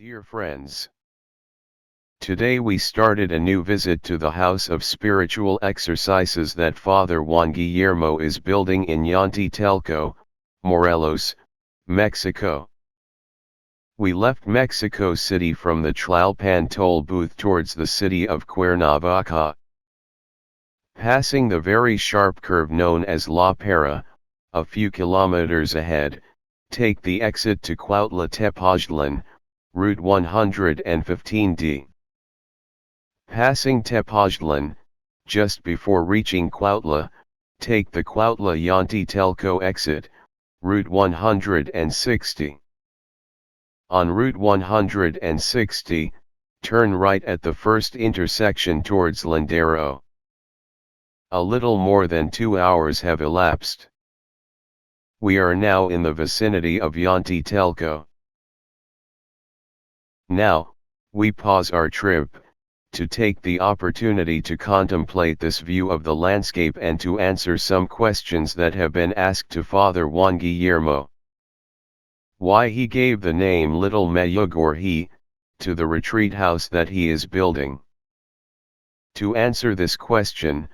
Dear friends, today we started a new visit to the house of spiritual exercises that Father Juan Guillermo is building in Jantetelco, Morelos, Mexico. We left Mexico City from the Tlalpan toll booth towards the city of Cuernavaca. Passing the very sharp curve known as Labora, a few kilometers ahead, take the exit to Cuautla-Tepoztlan, Route 115D. Passing Tepoztlan, just before reaching Cuautla, take the Cuautla-Jantetelco exit, Route 160. On Route 160, turn right at the first intersection towards Landero. A little more than 2 hours have elapsed. We are now in the vicinity of Jantetelco. Now, we pause our trip, to take the opportunity to contemplate this view of the landscape and to answer some questions that have been asked to Father Juan Guillermo. Why he gave the name Little Medjugorje to the retreat house that he is building. To answer this question,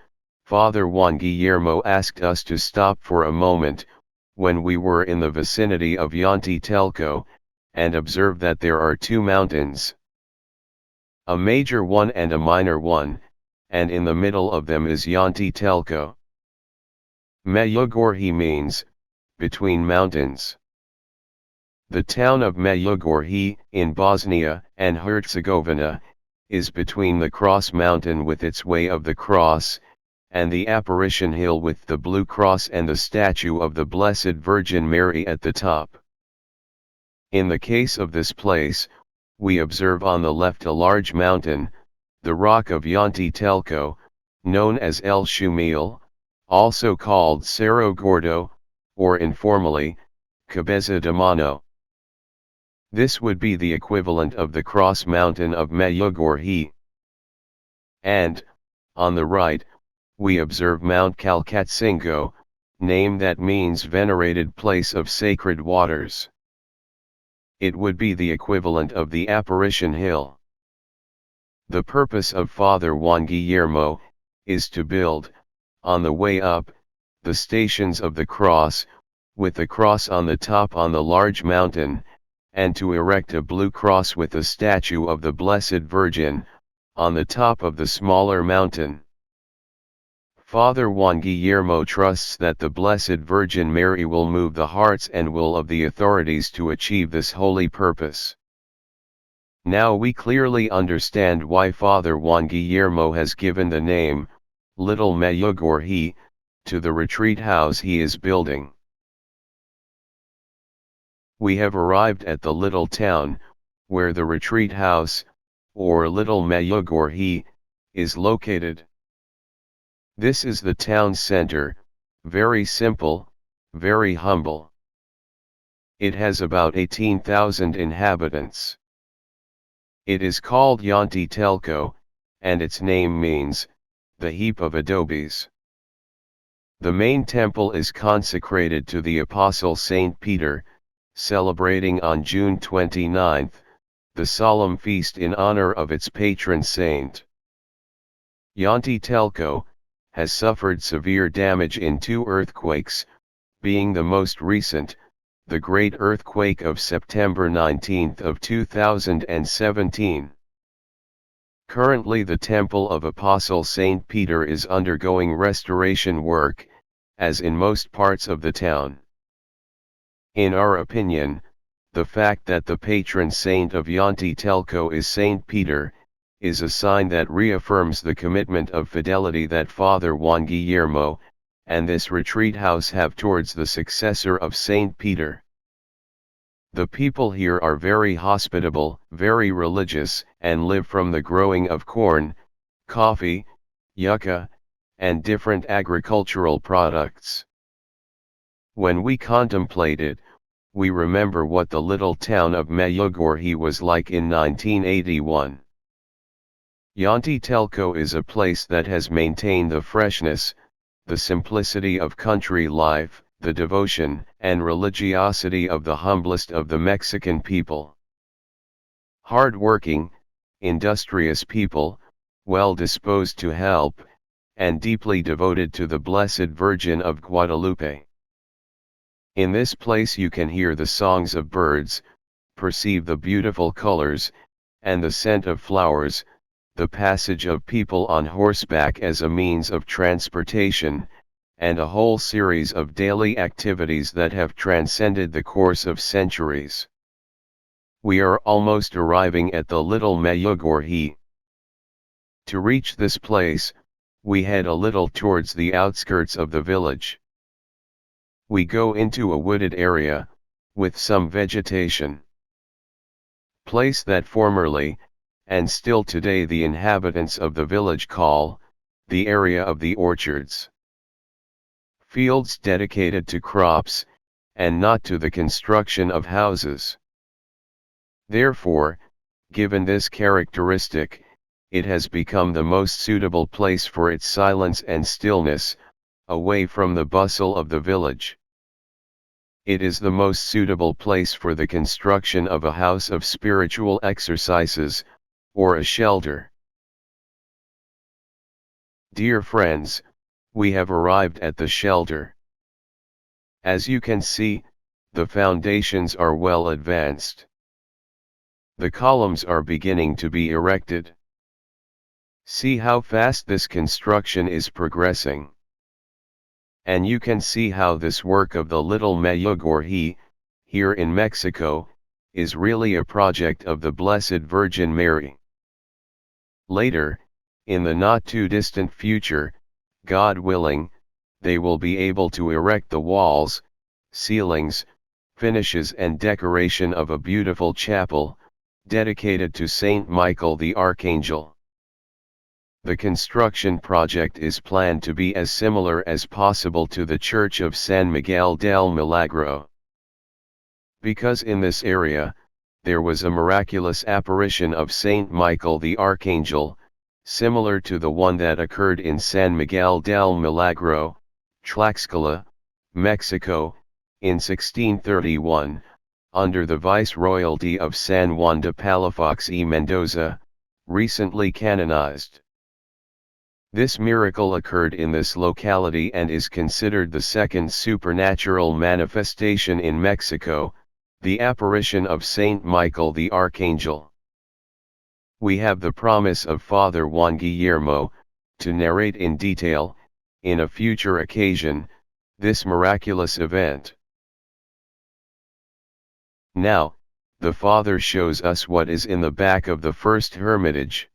Father Juan Guillermo asked us to stop for a moment, when we were in the vicinity of Jantetelco, and observe that there are two mountains. A major one and a minor one, and in the middle of them is Jantetelco. Medjugorje means, between mountains. The town of Medjugorje, in Bosnia and Herzegovina, is between the Cross Mountain with its Way of the Cross, and the Apparition Hill with the Blue Cross and the statue of the Blessed Virgin Mary at the top. In the case of this place, we observe on the left a large mountain, the rock of Jantetelco, known as El Shumil, also called Cerro Gordo, or informally, Cabeza de Mano. This would be the equivalent of the Cross Mountain of Medjugorje. And, on the right, we observe Mount Calcatsingo, name that means venerated place of sacred waters. It would be the equivalent of the Apparition Hill. The purpose of Father Juan Guillermo is to build, on the way up, the stations of the cross, with the cross on the top on the large mountain, and to erect a blue cross with a statue of the Blessed Virgin, on the top of the smaller mountain. Father Juan Guillermo trusts that the Blessed Virgin Mary will move the hearts and will of the authorities to achieve this holy purpose. Now we clearly understand why Father Juan Guillermo has given the name, Little Medjugorje, to the retreat house he is building. We have arrived at the little town, where the retreat house, or Little Medjugorje, is located. This is the town center, very simple, very humble. It has about 18,000 inhabitants. It is called Jantetelco, and its name means, the heap of adobes. The main temple is consecrated to the Apostle Saint Peter, celebrating on June 29, the solemn feast in honor of its patron saint. Jantetelco has suffered severe damage in 2 earthquakes, being the most recent, the great earthquake of September 19 of 2017. Currently the Temple of Apostle Saint Peter is undergoing restoration work, as in most parts of the town. In our opinion, the fact that the patron saint of Jantetelco is Saint Peter, is a sign that reaffirms the commitment of fidelity that Father Juan Guillermo, and this retreat house have towards the successor of Saint Peter. The people here are very hospitable, very religious, and live from the growing of corn, coffee, yucca, and different agricultural products. When we contemplate it, we remember what the little town of Medjugorje was like in 1981. Jantetelco is a place that has maintained the freshness, the simplicity of country life, the devotion and religiosity of the humblest of the Mexican people. Hard-working, industrious people, well disposed to help, and deeply devoted to the Blessed Virgin of Guadalupe. In this place you can hear the songs of birds, perceive the beautiful colors, and the scent of flowers, the passage of people on horseback as a means of transportation, and a whole series of daily activities that have transcended the course of centuries. We are almost arriving at the little Medjugorje. To reach this place, we head a little towards the outskirts of the village. We go into a wooded area, with some vegetation. Place that formerly, and still today the inhabitants of the village call, the area of the orchards. Fields dedicated to crops, and not to the construction of houses. Therefore, given this characteristic, it has become the most suitable place for its silence and stillness, away from the bustle of the village. It is the most suitable place for the construction of a house of spiritual exercises, or a shelter. Dear friends, we have arrived at the shelter. As you can see, the foundations are well advanced. The columns are beginning to be erected. See how fast this construction is progressing. And you can see how this work of the little Medjugorje, here in Mexico, is really a project of the Blessed Virgin Mary. Later, in the not too distant future, God willing, they will be able to erect the walls, ceilings, finishes and decoration of a beautiful chapel, dedicated to Saint Michael the Archangel. The construction project is planned to be as similar as possible to the Church of San Miguel del Milagro. Because in this area, there was a miraculous apparition of Saint Michael the Archangel, similar to the one that occurred in San Miguel del Milagro, Tlaxcala, Mexico, in 1631, under the viceroyalty of San Juan de Palafox y Mendoza, recently canonized. This miracle occurred in this locality and is considered the second supernatural manifestation in Mexico, the apparition of Saint Michael the Archangel. We have the promise of Father Juan Guillermo, to narrate in detail, in a future occasion, this miraculous event. Now, the Father shows us what is in the back of the first hermitage,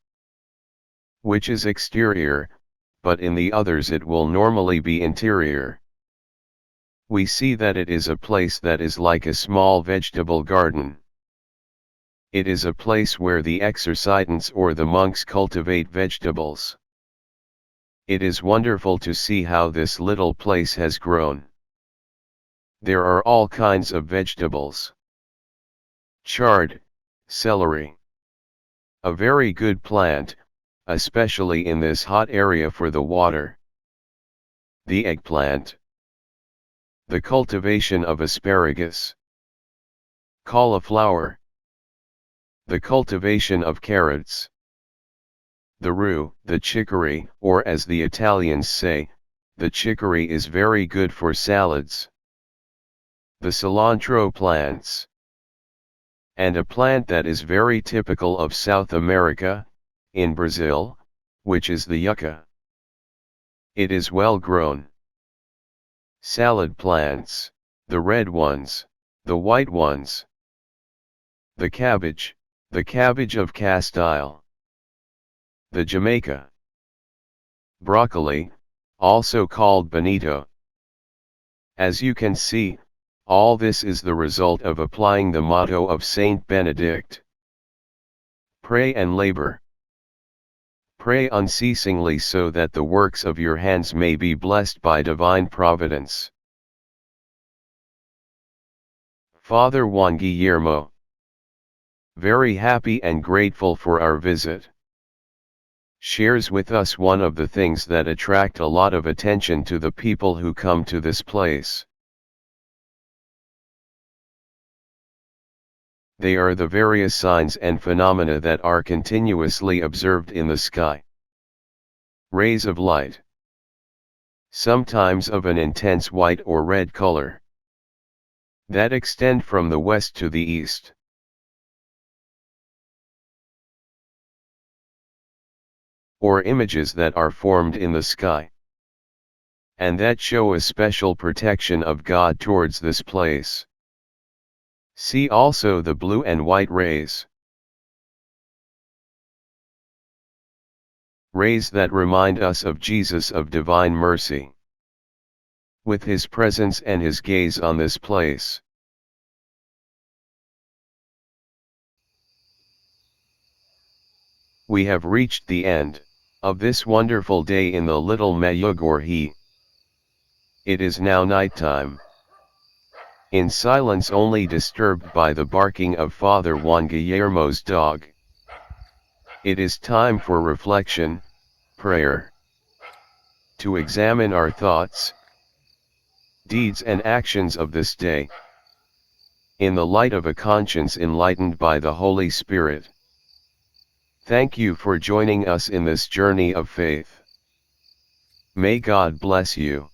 which is exterior, but in the others it will normally be interior. We see that it is a place that is like a small vegetable garden. It is a place where the exercitants or the monks cultivate vegetables. It is wonderful to see how this little place has grown. There are all kinds of vegetables. Chard, celery. A very good plant, especially in this hot area for the water. The eggplant. The cultivation of asparagus. Cauliflower. The cultivation of carrots. The rue, the chicory, or as the Italians say, the chicory is very good for salads. The cilantro plants. And a plant that is very typical of South America, in Brazil, which is the yucca. It is well grown. Salad plants, the red ones, the white ones. The cabbage of Castile. The Jamaica. Broccoli, also called bonito. As you can see, all this is the result of applying the motto of Saint Benedict. Pray and labor. Pray unceasingly so that the works of your hands may be blessed by divine providence. Father Juan Guillermo. Very happy and grateful for our visit. Shares with us one of the things that attract a lot of attention to the people who come to this place. They are the various signs and phenomena that are continuously observed in the sky. Rays of light. Sometimes of an intense white or red color, that extend from the west to the east. Or images that are formed in the sky, and that show a special protection of God towards this place. See also the blue and white rays. Rays that remind us of Jesus of divine mercy, with his presence and his gaze on this place. We have reached the end of this wonderful day in the little Medjugorje. It is now nighttime. In silence, only disturbed by the barking of Father Juan Guillermo's dog. It is time for reflection, prayer. To examine our thoughts, deeds and actions of this day, in the light of a conscience enlightened by the Holy Spirit. Thank you for joining us in this journey of faith. May God bless you.